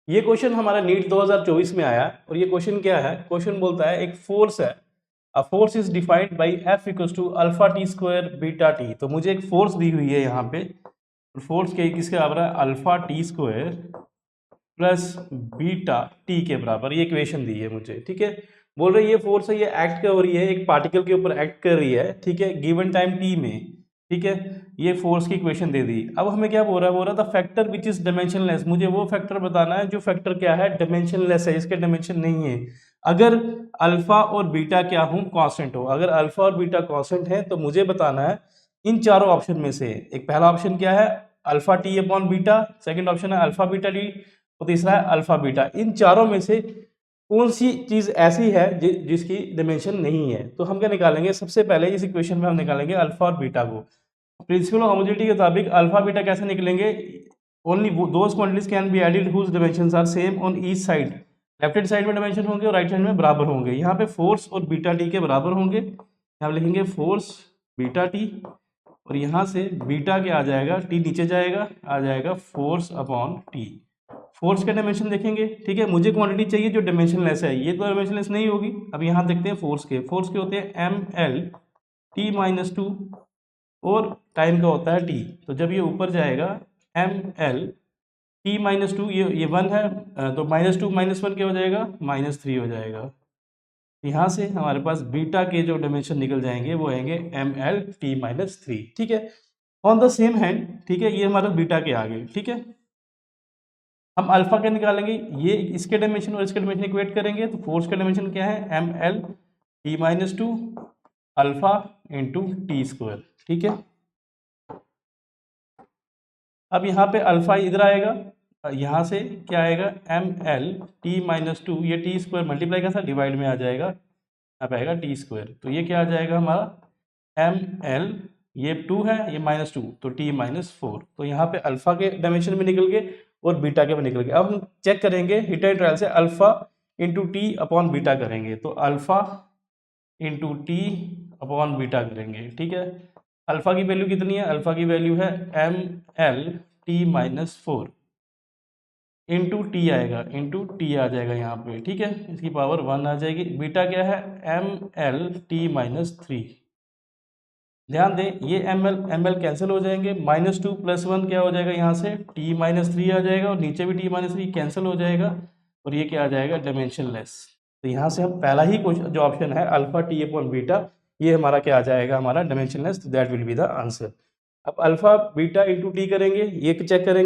ये क्वेश्चन हमारा नीट 2024 में आया और ये क्वेश्चन क्या है, क्वेश्चन बोलता है एक फोर्स है, a force is defined by F equals to alpha t square beta t. तो मुझे एक फोर्स दी हुई है यहाँ पे, फोर्स के किसके बराबर है, alpha t square plus beta T के बराबर, ये इक्वेशन दी है मुझे। ठीक है, बोल रहे ये फोर्स है, ये एक्ट कर रही है, एक पार्टिकल के ऊपर एक्ट कर रही है। ठीक है, गिवन टाइम टी में। ठीक है, ये फोर्स की इक्वेशन दे दी। अब हमें क्या बोल रहा था फैक्टर विच इज डायमेंशनलेस, मुझे वो फैक्टर बताना है जो फैक्टर क्या है, डायमेंशनलेस है, इसके डायमेंशन नहीं है। अगर अल्फा और बीटा क्या हो, कांस्टेंट हो। अगर अल्फा और बीटा कांस्टेंट है तो मुझे बताना है इन चारों ऑप्शन में से, एक पहला ऑप्शन क्या है, alpha T upon beta, second option है अल्फा बीटा टी, और तीसरा है अल्फा बीटा। इन चारों में से कौन सी चीज ऐसी है जिसकी डायमेंशन नहीं है। तो हम क्या निकालेंगे, सबसे पहले इस इक्वेशन में हम निकालेंगे अल्फा और बीटा को। प्रिंसिपल ऑफ होमोजेनिटी के मुताबिक अल्फा बीटा कैसे निकलेंगे, only those quantities can be added whose dimensions are same on each side. Left hand side में डायमेंशन होंगे और राइट हैंड में बराबर होंगे। यहाँ पे फोर्स और बीटा टी के बराबर होंगे, यहाँ लिखेंगे फोर्स बीटा टी, और यहाँ से बीटा के आ जाएगा, टी नीचे जाएगा, आ जाएगा फोर्स अपॉन टी। फोर्स का डायमेंशन देखेंगे। ठीक है, मुझे क्वांटिटी चाहिए जो डायमेंशनलेस है, ये तो डायमेंशनलेस नहीं होगी। अब यहाँ देखते हैं फोर्स के, फोर्स के होते हैं M L T minus two, और टाइम का होता है टी। तो जब ये ऊपर जाएगा M L T minus two, ये वन है, तो माइनस टू माइनस वन क्या हो जाएगा, माइनस थ्री हो जाएगा। यहाँ से हमारे पास बीटा के जो डायमेंशन निकल जाएंगे वो आएंगे M L T minus three. ठीक है, ऑन द सेम हैंड, ठीक है, ये हमारा बीटा के आगे। ठीक है, हम अल्फा के निकालेंगे, ये इसके डायमेंशन और इसके डायमेंशन इक्वेट करेंगे। तो फोर्स का डायमेंशन क्या है, M L T minus two alpha into T square. ठीक है, अब यहाँ पे अल्फा इधर आएगा, यहाँ से क्या आएगा, M L T minus two, ये टी स्क्वायर मल्टीप्लाई का साथ डिवाइड में आ जाएगा, अब आएगा टी स्क्वायर। तो ये क्या आ जाएगा हमारा एम एल, ये टू है, ये माइनस टू, तो टी माइनस फोर। तो यहाँ पे अल्फा के डायमेंशन में निकल गए और बीटा के में निकल गए। अब हम चेक करेंगे हिट एंड ट्रायल से, alpha into T upon beta करेंगे। तो alpha into T upon beta करेंगे। ठीक है, अल्फा की वैल्यू कितनी है, अल्फा की वैल्यू है M L T minus four, into T आएगा, इंटू टी आ जाएगा यहाँ पे। ठीक है, इसकी पावर वन आ जाएगी। बीटा क्या है, M L T minus three. ध्यान दें ये एम एल कैंसिल हो जाएंगे, माइनस टू प्लस वन क्या हो जाएगा, यहाँ से टी माइनस थ्री आ जाएगा, और नीचे भी टी माइनस थ्री कैंसिल हो जाएगा, और ये क्या आ जाएगा, डायमेंशन लेस। तो यहाँ से हम पहला ही क्वेश्चन जो ऑप्शन है अल्फा टी अपॉन बीटा, ये हमारा क्या आ जाएगा, हमारा dimension less, that will be the answer. अब अल्फा बीटा इंटू टी करेंगे, ये चेक करेंगे।